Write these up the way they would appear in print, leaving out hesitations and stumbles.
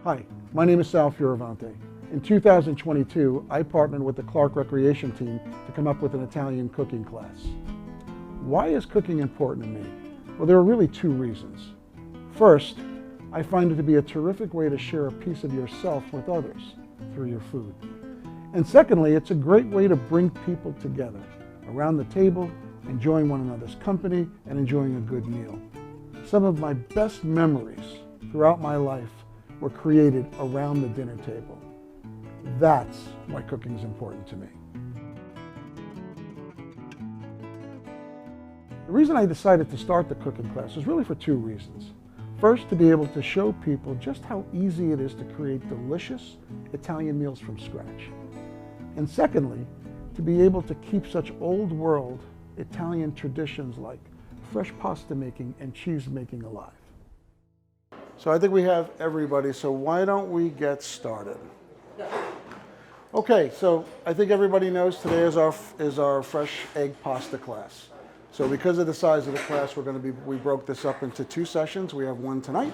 Hi, my name is Sal Fioravante. In 2022, I partnered with the Clark Recreation Team to come up with an Italian cooking class. Why is cooking important to me? Well, there are really two reasons. First, I find it to be a terrific way to share a piece of yourself with others through your food. And secondly, it's a great way to bring people together around the table, enjoying one another's company and enjoying a good meal. Some of my best memories throughout my life were created around the dinner table. That's why cooking is important to me. The reason I decided to start the cooking class is really for two reasons. First, to be able to show people just how easy it is to create delicious Italian meals from scratch. And secondly, to be able to keep such old world Italian traditions like fresh pasta making and cheese making alive. So I think we have everybody, so why don't we get started? Okay, so I think everybody knows today is our fresh egg pasta class. So because of the size of the class, we broke this up into two sessions. We have one tonight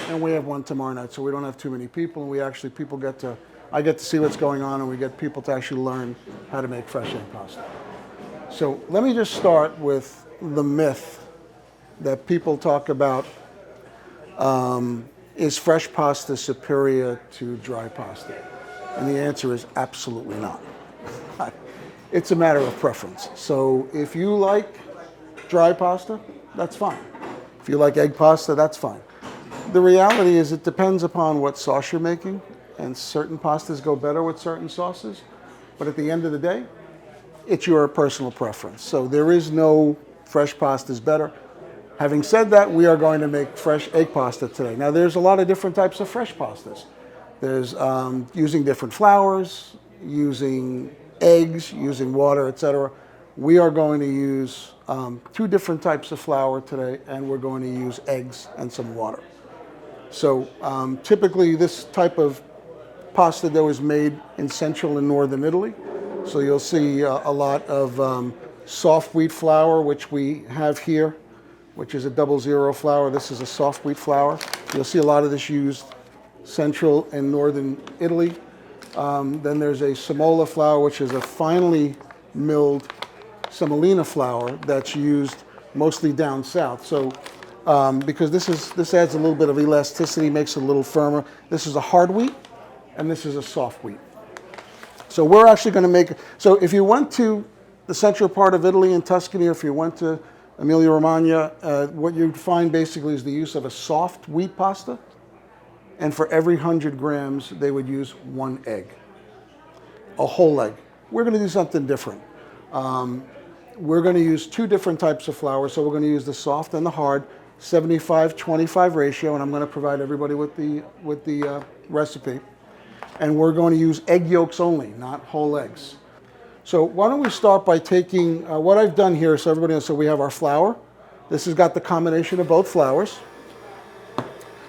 and we have one tomorrow night. So we don't have too many people, and I get to see what's going on, and we get people to actually learn how to make fresh egg pasta. So let me just start with the myth that people talk about, is fresh pasta superior to dry pasta? And the answer is absolutely not. It's a matter of preference. So if you like dry pasta, that's fine. If you like egg pasta, that's fine. The reality is it depends upon what sauce you're making, and certain pastas go better with certain sauces. But at the end of the day, it's your personal preference. So there is no fresh pasta is better. Having said that, we are going to make fresh egg pasta today. Now there's a lot of different types of fresh pastas. There's using different flours, using eggs, using water, etc. We are going to use two different types of flour today, and we're going to use eggs and some water. So typically this type of pasta dough is made in central and northern Italy. So you'll see a lot of soft wheat flour, which we have here, which is a 00 flour. This is a soft wheat flour. You'll see a lot of this used central and northern Italy. Then there's a semola flour, which is a finely milled semolina flour that's used mostly down south. So because this adds a little bit of elasticity, makes it a little firmer. This is a hard wheat, and this is a soft wheat. So we're actually going to make, so if you went to the central part of Italy in Tuscany, or if you went to Emilia-Romagna, what you'd find basically is the use of a soft wheat pasta. And for every 100 grams, they would use one egg, a whole egg. We're going to do something different. We're going to use two different types of flour. So we're going to use the soft and the hard, 75-25 ratio, and I'm going to provide everybody with the recipe. And we're going to use egg yolks only, not whole eggs. So why don't we start by taking what I've done here, so everybody knows. So we have our flour. This has got the combination of both flours.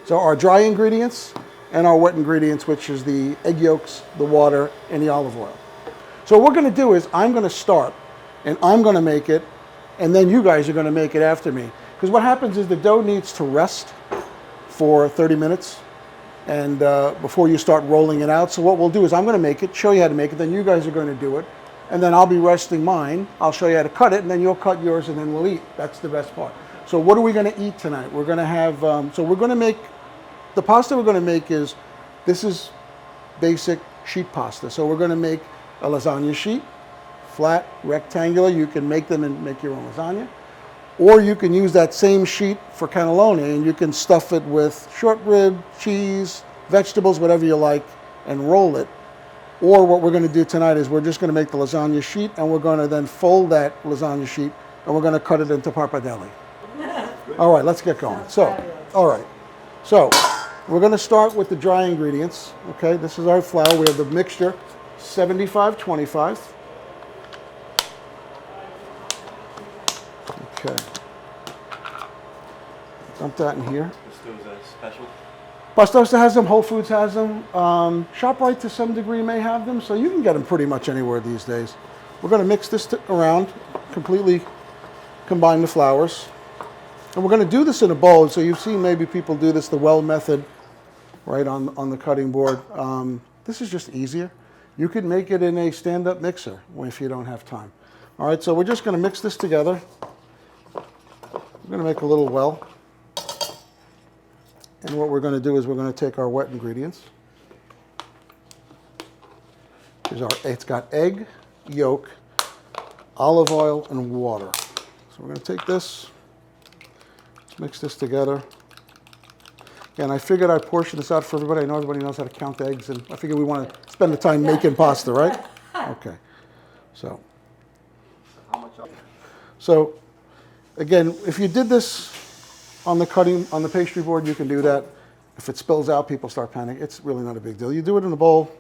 So our dry ingredients and our wet ingredients, which is the egg yolks, the water, and the olive oil. So what we're going to do is I'm going to start, and I'm going to make it, and then you guys are going to make it after me. Because what happens is the dough needs to rest for 30 minutes and before you start rolling it out. So what we'll do is I'm going to make it, show you how to make it, then you guys are going to do it, and then I'll be resting mine. I'll show you how to cut it, and then you'll cut yours, and then we'll eat. That's the best part. So what are we going to eat tonight? We're going to have, so we're going to make, the pasta we're going to make is, this is basic sheet pasta. So we're going to make a lasagna sheet, flat, rectangular. You can make them and make your own lasagna. Or you can use that same sheet for cannelloni, and you can stuff it with short rib, cheese, vegetables, whatever you like, and roll it. Or what we're going to do tonight is we're just going to make the lasagna sheet, and we're going to then fold that lasagna sheet, and we're going to cut it into pappardelle. All right, let's get going. So, all right. So, we're going to start with the dry ingredients. Okay, this is our flour. We have the mixture, 75-25. Okay. Dump that in here. Pastosa special? Pastosa has them, Whole Foods has them. ShopRite to some degree may have them, so you can get them pretty much anywhere these days. We're going to mix this around, completely combine the flours. And we're going to do this in a bowl. So you've seen maybe people do this the well method right on the cutting board. This is just easier. You could make it in a stand-up mixer if you don't have time. All right, so we're just going to mix this together. We're going to make a little well. And what we're going to do is we're going to take our wet ingredients. It's got egg, yolk, olive oil, and water. So we're going to take this, let's mix this together. And I figured I'd portion this out for everybody. I know everybody knows how to count eggs, and I figured we want to spend the time making pasta, right? Okay. So again, if you did this on the pastry board, you can do that. If it spills out, people start panicking. It's really not a big deal. You do it in a bowl,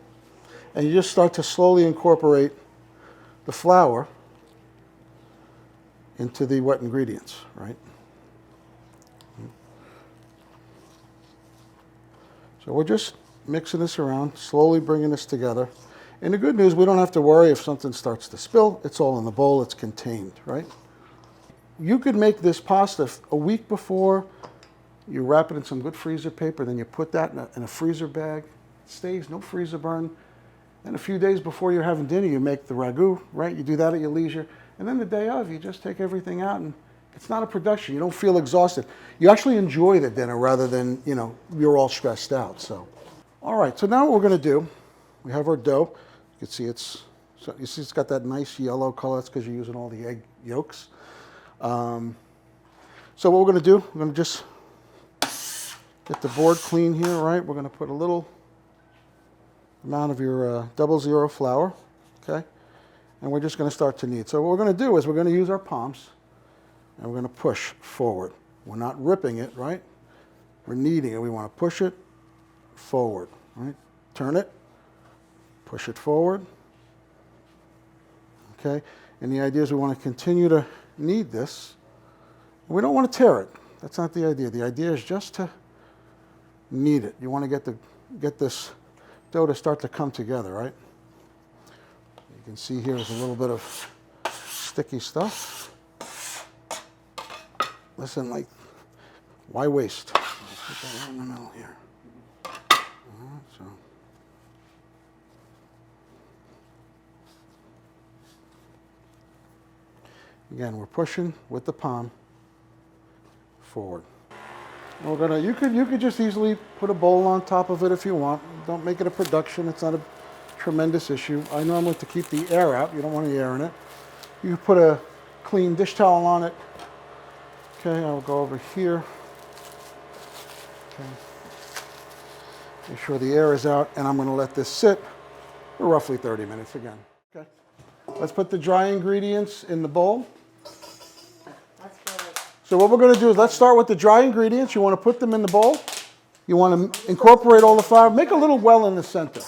and you just start to slowly incorporate the flour into the wet ingredients, right? So we're just mixing this around, slowly bringing this together. And the good news, we don't have to worry if something starts to spill. It's all in the bowl, it's contained, right? You could make this pasta a week before. You wrap it in some good freezer paper, then you put that in a freezer bag. It stays, no freezer burn. And a few days before you're having dinner, you make the ragu, right? You do that at your leisure. And then the day of, you just take everything out, and it's not a production. You don't feel exhausted. You actually enjoy the dinner rather than, you're all stressed out. So, all right, so now what we're going to do, we have our dough. You can see it's got that nice yellow color. That's because you're using all the egg yolks. So what we're going to do, we're going to just get the board clean here, right? We're going to put a little amount of your 00 flour, okay? And we're just going to start to knead. So what we're going to do is we're going to use our palms, and we're going to push forward. We're not ripping it, right? We're kneading it. We want to push it forward, right? Turn it, push it forward, okay? And the idea is we want to continue to knead this. We don't want to tear it. That's not the idea. The idea is just to knead it. You want to get this dough to start to come together, right? You can see here is a little bit of sticky stuff. Listen, why waste? I'll put that right in the middle here. So. Again, we're pushing with the palm forward. And we're gonna. You could just easily put a bowl on top of it if you want. Don't make it a production. It's not a tremendous issue. I normally like to keep the air out. You don't want any air in it. You can put a clean dish towel on it. Okay, I'll go over here. Okay. Make sure the air is out, and I'm going to let this sit for roughly 30 minutes again. Okay. Let's put the dry ingredients in the bowl. So what we're going to do is let's start with the dry ingredients. You want to put them in the bowl. You want to incorporate all the flour. Make a little well in the center.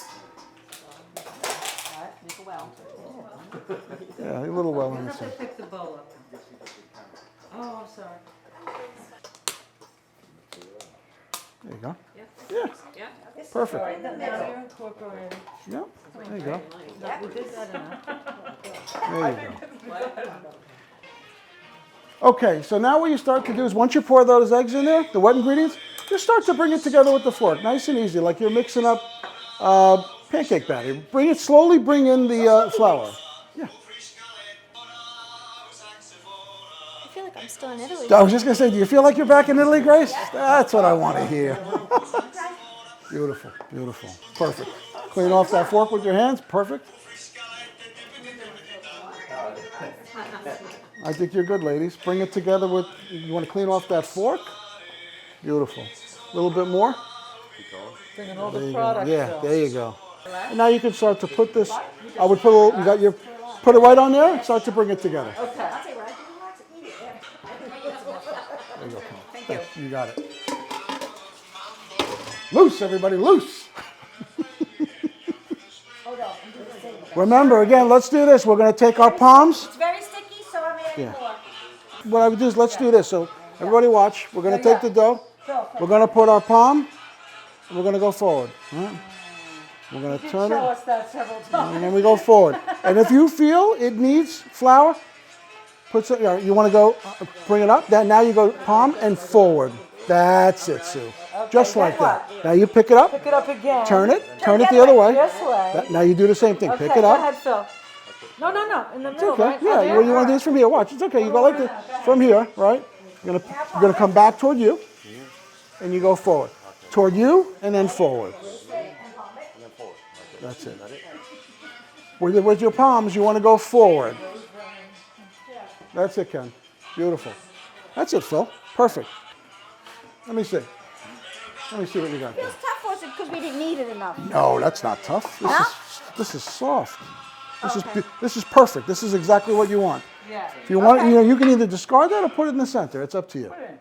Make a well. Yeah, a little well in the center. Pick the bowl up. Oh, I'm sorry. There you go. Yeah. Yeah. Perfect. Now you're incorporating. Yep. There you go. We did that enough. There you go. Okay, so now what you start to do is once you pour those eggs in there, the wet ingredients, just start to bring it together with the fork. Nice and easy, like you're mixing up pancake batter. Slowly bring in the flour. Yeah. I feel like I'm still in Italy. I was just going to say, do you feel like you're back in Italy, Grace? That's what I want to hear. Beautiful, beautiful. Perfect. Clean off that fork with your hands. Perfect. I think you're good, ladies. Bring it together with, you want to clean off that fork? Beautiful. A little bit more? Bringing all the products. Yeah, there you go. And now you can start to put this, I would put a little, put it right on there and start to bring it together. Okay. I'll tell you what, I didn't want to eat it. There you go, Paul. Thank you. You got it. Loose, everybody, loose. Hold on, I'm doing the same. Remember, again, let's do this. We're going to take our palms. It's very sticky, so I'm adding more. What I would do is let's do this. So everybody watch. We're going to take the dough. We're going to put our palm, and we're going to go forward. All right? We're going to turn it. Show us that several times. And then we go forward. And if you feel it needs flour, put some, you want to go bring it up. Now you go palm and forward. That's it, Sue. just like then that. what? Now you pick it up, Pick it up again. turn it the other way. This way. Now you do the same thing. Okay, Pick it go up. ahead, Phil. No, in the middle, Okay, right? yeah, Oh, there? what you want to do is from here. Watch, it's okay. You go like this from here, right? You're gonna come back toward you, and you go forward. Toward you, and then forward. That's it. With your palms, you want to go forward. That's it, Ken. Beautiful. That's it, Phil. Perfect. Let me see. Let me see what you got there. It's tough, was it because we didn't need it enough? No, that's not tough. Huh? This is soft. Okay. This is perfect. This is exactly what you want. Yeah. If you want, you can either discard that or put it in the center. It's up to you. Put it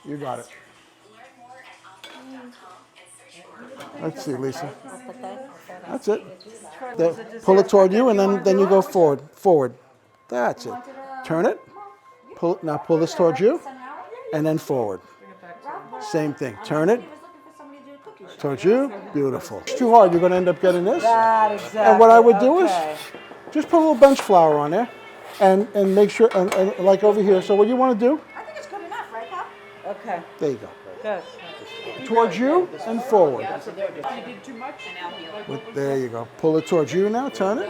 in. You got it. Let's see, Lisa. That's it. Pull it toward you, and then you go forward. Forward. That's it. Turn it. Now pull this towards you, and then forward. Same thing. Turn it towards you. Beautiful. It's too hard. You're going to end up getting this. That, exactly. And what I would do is Okay. just put a little bench flour on there, and make sure, and like over here. So what you want to do? I think it's good enough, right, Pop? Okay, There you go. good. Towards you and forward. You did too much? There you go. Pull it towards you now. Turn it.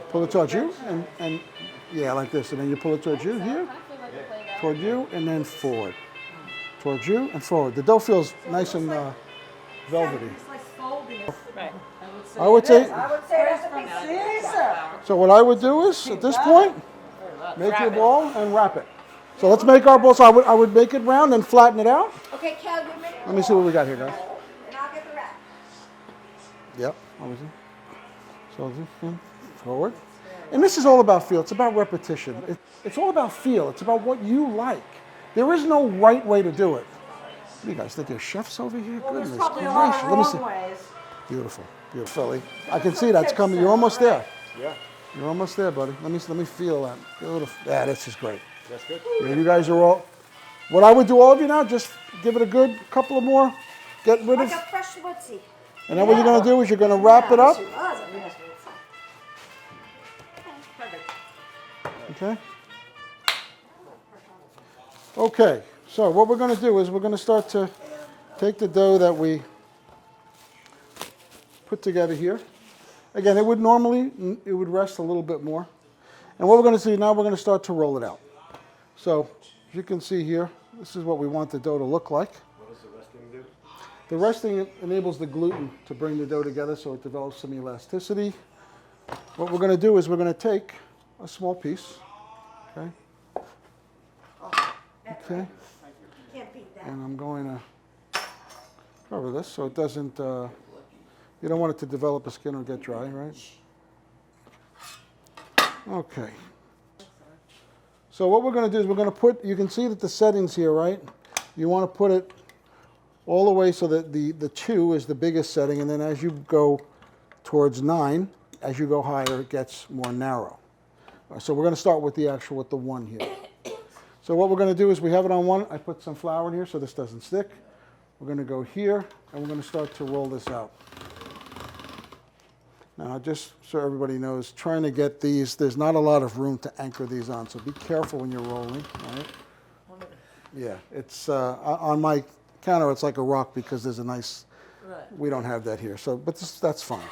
Pull it towards you, and yeah, like this. And then you pull it towards you here, toward you, and then forward. Towards you and forward. The dough feels nice and velvety. Right. I would say. I would say that's a big Caesar. So what I would do is, at this point, make your ball and wrap it. So let's make our ball. So I would make it round and flatten it out. Okay, Cal, you make Let me see what we got here, guys. and I'll get the wrap. Yep. So forward. And this is all about feel. It's about repetition. It's all about feel. It's about what you like. There is no right way to do it. What do you guys think? There's chefs over here? Well, there's Goodness probably a lot gracious. of Let me see. wrong ways. Beautiful. Beautiful. Philly. I can see that's coming. You're almost there. Yeah. You're almost there, buddy. Let me feel that. Beautiful. Yeah, this is great. That's good. Yeah, you guys are all. What I would do, all of you now, just give it a good couple of more. Get rid Like of. a fresh woodsy. And then what you're going to do is you're going to wrap it up. Okay. Okay. So what we're going to do is we're going to start to take the dough that we put together here. Again, it would rest a little bit more. And what we're going to do now, we're going to start to roll it out. So as you can see here, this is what we want the dough to look like. What does the resting do? The resting enables the gluten to bring the dough together so it develops some elasticity. What we're going to do is we're going to take a small piece, okay? Okay, Can't beat that. and I'm going to cover this so it doesn't, you don't want it to develop a skin or get dry, right? Okay. So what we're going to do is we're going to put, you can see that the settings here, right? You want to put it all the way so that the 2 is the biggest setting, and then as you go towards 9, as you go higher, it gets more narrow. So we're going to start with the 1 here. So what we're going to do is we have it on 1. I put some flour in here so this doesn't stick. We're going to go here, and we're going to start to roll this out. Now, just so everybody knows, trying to get these, there's not a lot of room to anchor these on, so be careful when you're rolling, all right? Yeah, it's, on my counter, it's like a rock because there's a nice, we don't have that here, so, but that's fine.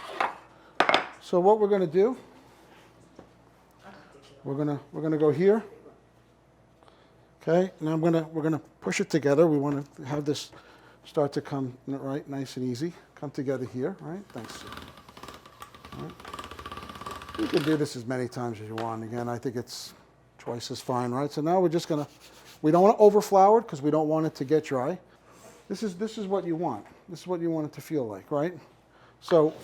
So what we're gonna do, we're gonna go here, okay? Now we're gonna push it together. We wanna have this start to come, right, nice and easy, come together here, right? Thanks. Right. You can do this as many times as you want. Again, I think it's twice as fine, right? So now we're just gonna, we don't want to over flour it because we don't want it to get dry. This is what you want. This is what you want it to feel like, right? So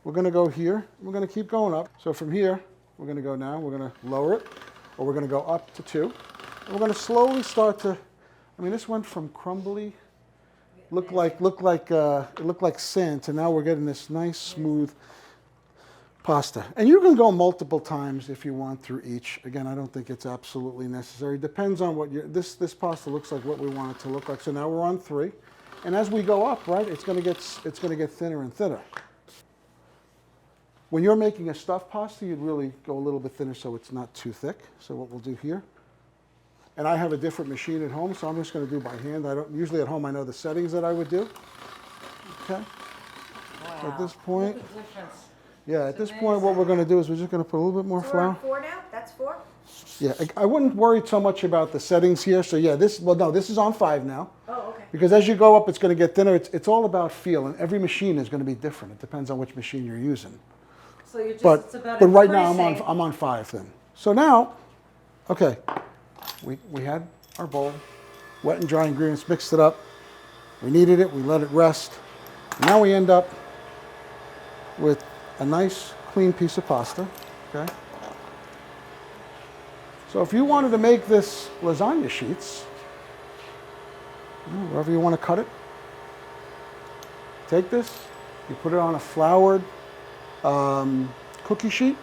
we're gonna go here. We're gonna keep going up. So from here, we're gonna go now. We're gonna lower it, or we're gonna go up to 2. And we're gonna slowly start to. I mean, this went from crumbly, it looked like sand, to now we're getting this nice smooth pasta. And you can go multiple times if you want through each. Again, I don't think it's absolutely necessary. Depends on what this pasta looks like, what we want it to look like. So now we're on 3. And as we go up, right, it's gonna get thinner and thinner. When you're making a stuffed pasta, you'd really go a little bit thinner so it's not too thick. So what we'll do here, And I have a different machine at home, so I'm just going to do by hand. I don't usually at home. I know the settings that I would do. Okay. So at this point, Look at the difference. yeah, at this point, what we're going to do is we're just going to put a little bit more So we're on flour. 4 now? That's 4? Yeah, I wouldn't worry so much about the settings here. So yeah, this is on 5 now. Oh, okay. Because as you go up, it's going to get thinner. It's all about feel, and every machine is going to be different. It depends on which machine you're using. So you're just, But it's about but right now increasing. I'm on 5 then. So now, okay, we had our bowl, wet and dry ingredients, mixed it up. We kneaded it. We let it rest. And now we end up with a nice clean piece of pasta. Okay. So if you wanted to make this lasagna sheets, wherever you want to cut it, take this, you put it on a floured cookie sheet,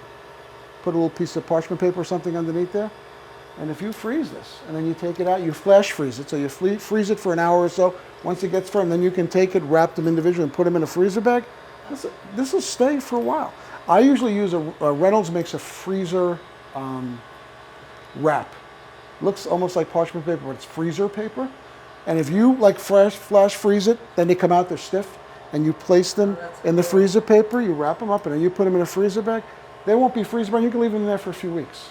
put a little piece of parchment paper or something underneath there, and if you freeze this, and then you take it out, you flash freeze it, so you freeze it for an hour or so. Once it gets firm, then you can take it, wrap them individually, and put them in a freezer bag. This will stay for a while. I usually use Reynolds makes a freezer wrap. Looks almost like parchment paper, but it's freezer paper. And if you like flash freeze it, then they come out, they're stiff, and you place them in the freezer paper, you wrap them up, and then you put them in a freezer bag. They won't be freezer bound. You can leave them in there for a few weeks.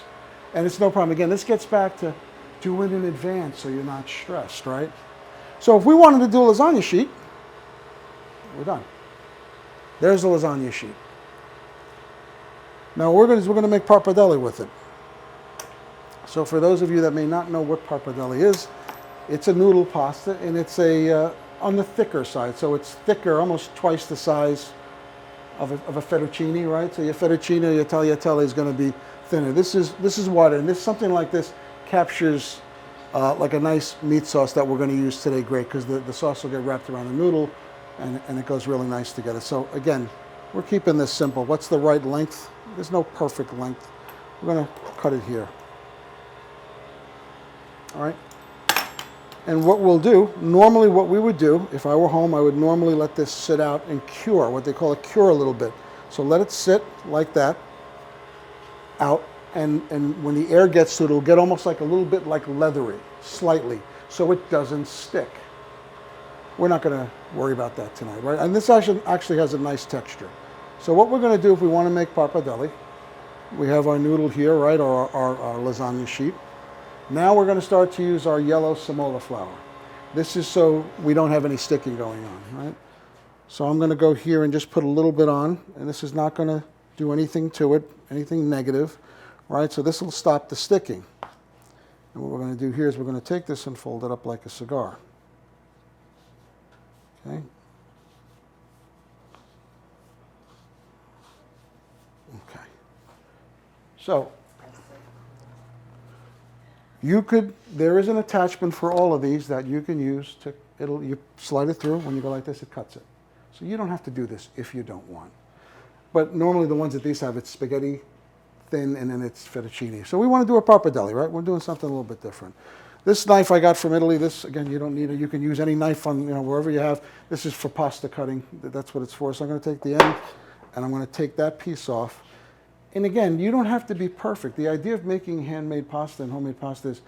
And it's no problem. Again, this gets back to do it in advance so you're not stressed, right? So if we wanted to do a lasagna sheet, we're done. There's the lasagna sheet. Now what we're going to make pappardelle with it. So for those of you that may not know what pappardelle is, it's a noodle pasta, and it's on the thicker side. So it's thicker, almost twice the size of a fettuccine, right? So your fettuccine, your tagliatelle is going to be thinner. This is wider, and something like this captures like a nice meat sauce that we're going to use today. Great, because the sauce will get wrapped around the noodle, and it goes really nice together. So again, we're keeping this simple. What's the right length? There's no perfect length. We're going to cut it here. All right. And what we'll do, normally what we would do, if I were home, I would normally let this sit out and cure, what they call a cure a little bit. So let it sit like that, out, and when the air gets to it, it'll get almost like a little bit like leathery, slightly, so it doesn't stick. We're not going to worry about that tonight, right? And this actually has a nice texture. So what we're going to do if we want to make pappardelle, we have our noodle here, right, or our lasagna sheet. Now we're going to start to use our yellow semola flour. This is so we don't have any sticking going on, right? So I'm going to go here and just put a little bit on, and this is not going to do anything to it, anything negative, right? So this will stop the sticking. And what we're going to do here is we're going to take this and fold it up like a cigar. Okay? Okay. So there is an attachment for all of these that you can use to, you slide it through. When you go like this, it cuts it. So you don't have to do this if you don't want. But normally the ones that these have, it's spaghetti thin, and then it's fettuccine. So we want to do a pappardelle, right? We're doing something a little bit different. This knife I got from Italy, this, again, you don't need it. You can use any knife on, wherever you have. This is for pasta cutting. That's what it's for. So I'm going to take the end, and I'm going to take that piece off. And again, you don't have to be perfect. The idea of making handmade pasta and homemade pasta is,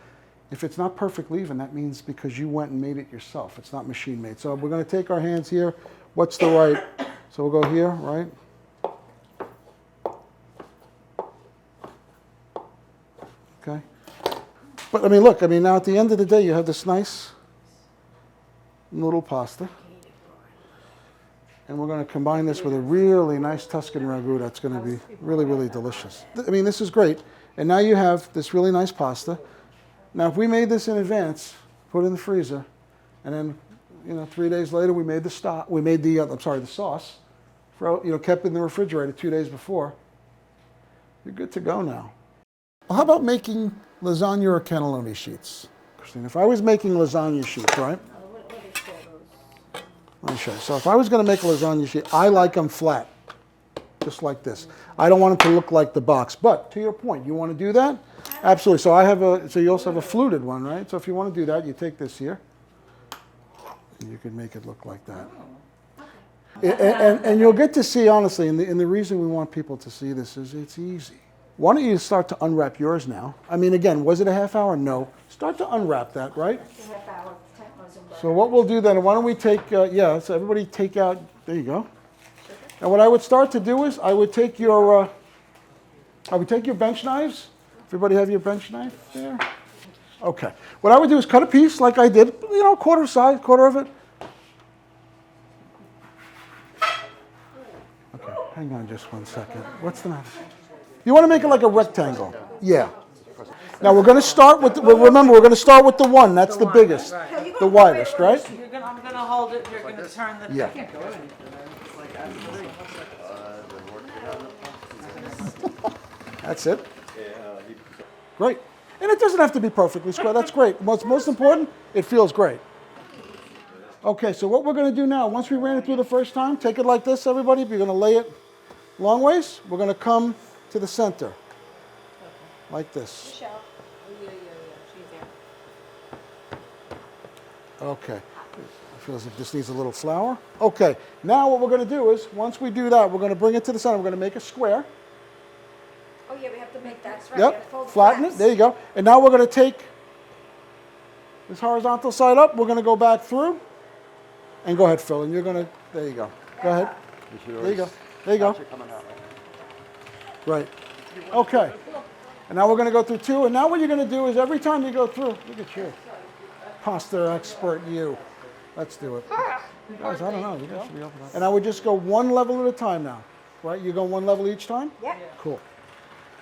if it's not perfectly even, that means because you went and made it yourself. It's not machine made. So we're going to take our hands here. What's the right? So we'll go here, right? Okay. But I mean, look, now at the end of the day, you have this nice noodle pasta. And we're going to combine this with a really nice Tuscan ragu that's going to be really, really delicious. This is great. And now you have this really nice pasta. Now, if we made this in advance, put it in the freezer, and then, 3 days later, we made the sauce, kept in the refrigerator 2 days before, you're good to go now. Well, how about making lasagna or cannelloni sheets? Christine, if I was making lasagna sheets, right? Let me show you. So if I was going to make a lasagna sheet, I like them flat, just like this. I don't want them to look like the box. But to your point, you want to do that? Absolutely. So you also have a fluted one, right? So if you want to do that, you take this here, and you can make it look like that. And you'll get to see, honestly, and the reason we want people to see this is it's easy. Why don't you start to unwrap yours now? I mean, again, was it a half hour? No. Start to unwrap that, right? It's a half hour, 10 wasn't bad. So what we'll do then, why don't we take, yeah, so everybody take out, there you go. And what I would start to do is, I would take your bench knives. Everybody have your bench knife there? Okay. What I would do is cut a piece like I did, you know, quarter size, quarter of it. Okay, hang on just 1 second. What's the matter? You want to make it like a rectangle. Yeah. Now we're going to start with, remember, we're going to start with the one. That's the biggest, the widest, right? I'm gonna hold it, you're gonna turn the. Yeah. That's it. Great. And it doesn't have to be perfectly square. That's great. What's most important, it feels great. Okay, so what we're going to do now, once we ran it through the first time, take it like this, everybody. You're going to lay it long ways. We're going to come to the center, like this. Michelle, Okay. It feels like this needs a little flour. Okay, now what we're going to do is, once we do that, we're going to bring it to the center. We're going to make a square. oh yeah, we have to make that, right. Yep, Fold flatten it. flaps. There you go. And now we're going to take this horizontal side up. We're going to go back through. And go ahead, Phil. And you're going to, there you go. Go ahead. There you go. There you go. Right. Okay. And now we're going to go through two. And now what you're going to do is every time you go through, look at you. Pasta expert you. Let's do it. Guys, I don't know. You guys should be open up. And I would just go one level at a time now. Right? You go one level each time? Yeah. Cool.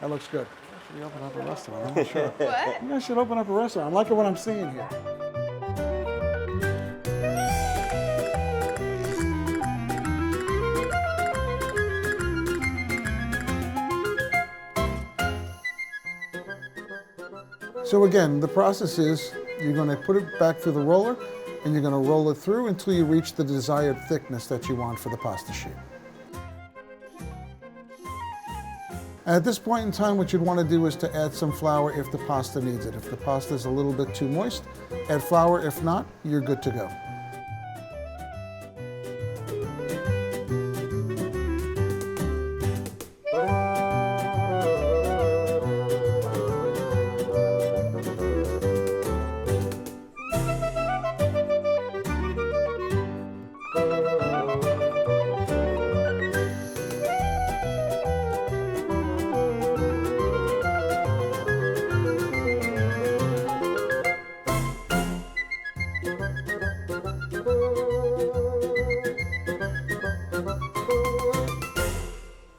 That looks good. You should open up a restaurant. I'm not sure. What? You guys should open up a restaurant. I like it what I'm seeing here. So again, the process is you're going to put it back through the roller and you're going to roll it through until you reach the desired thickness that you want for the pasta sheet. And at this point in time, what you'd want to do is to add some flour if the pasta needs it. If the pasta is a little bit too moist, add flour. If not, you're good to go.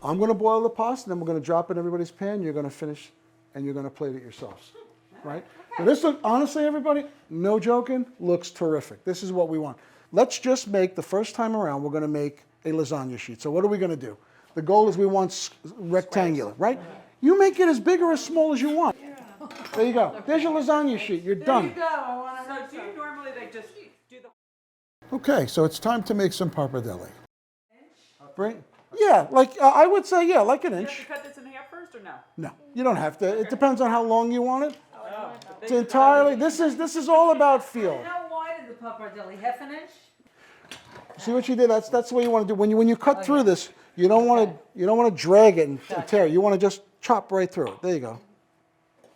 I'm going to boil the pasta, and then we're going to drop it in everybody's pan. You're going to finish, and you're going to plate it yourselves, right? So this look, honestly, everybody, no joking, looks terrific. This is what we want. Let's just make, the first time around, we're going to make a lasagna sheet. So what are we going to do? The goal is we want rectangular, right? You make it as big or as small as you want. There you go. There's your lasagna sheet. You're done. There you go, I wanna know. So do you normally like just do the? Okay, so it's time to make some pappardelle. Bring. Yeah, like I would say, yeah, like an You have inch. to cut this in half first or no? No, you don't have to. It depends on how long you want it. Oh, It's entirely. This is all about feel. How wide is the pappardelle? Half an inch? See what you did? That's the way you want to do. When you cut through this, you don't want to drag it and tear it. You want to just chop right through it. There you go.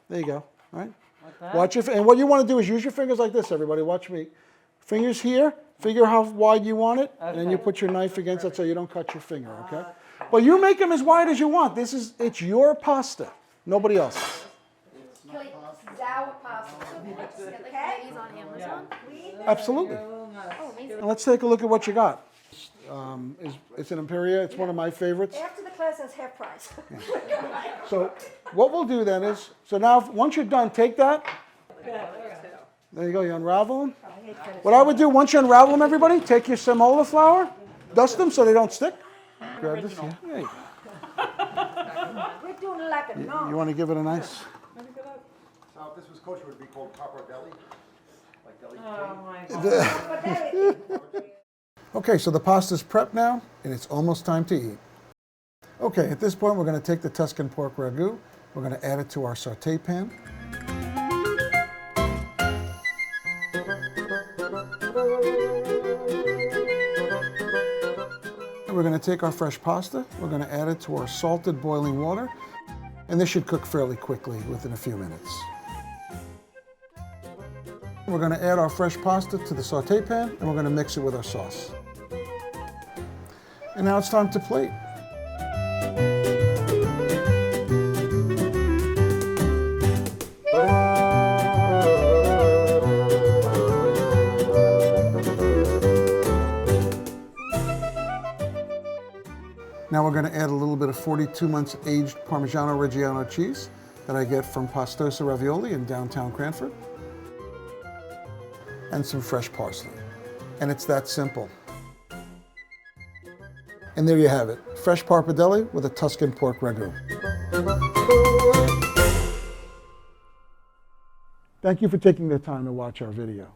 There you go. All right. Watch your and what you want to do is use your fingers like this. Everybody, watch me. Fingers here. Figure how wide you want it, and then you put your knife against it so you don't cut your finger. Okay. But you make them as wide as you want. It's your pasta. Nobody else's. Sour pasta. Okay? These on Amazon? Absolutely. Oh, amazing. And let's take a look at what you got. It's an Imperia. It's one of my favorites. After the class, that's half price. So what we'll do then is, so now once you're done, take that. There you go. You unravel them. What I would do once you unravel them, everybody, take your semola flour, dust them so they don't stick. Grab this. Yeah. There you go. We're doing it like a nun. You want to give it a nice. Now, if this was kosher, it would be called pappardelle, like deli Oh my God. Okay, so the pasta's prepped now, and it's almost time to eat. Okay, at this point, we're going to take the Tuscan pork ragu. We're going to add it to our saute pan. And we're going to take our fresh pasta. We're going to add it to our salted boiling water. And this should cook fairly quickly within a few minutes. We're going to add our fresh pasta to the saute pan, and we're going to mix it with our sauce. And now it's time to plate. Now we're going to add a little bit of 42 months aged Parmigiano Reggiano cheese that I get from Pastosa Ravioli in downtown Cranford, and some fresh parsley. And it's that simple. And there you have it, fresh pappardelle with a Tuscan pork ragu. Thank you for taking the time to watch our video.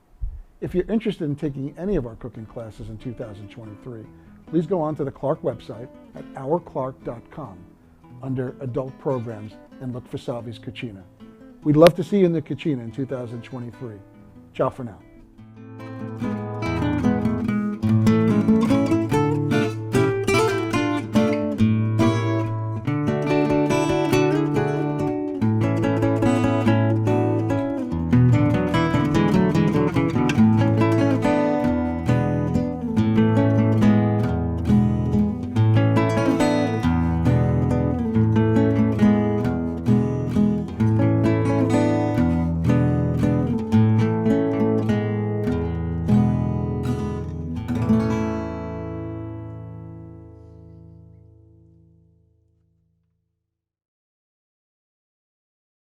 If you're interested in taking any of our cooking classes in 2023, please go on to the Clark website at ourclark.com under Adult Programs and look for Salvi's Cucina. We'd love to see you in the Cucina in 2023. Ciao for now.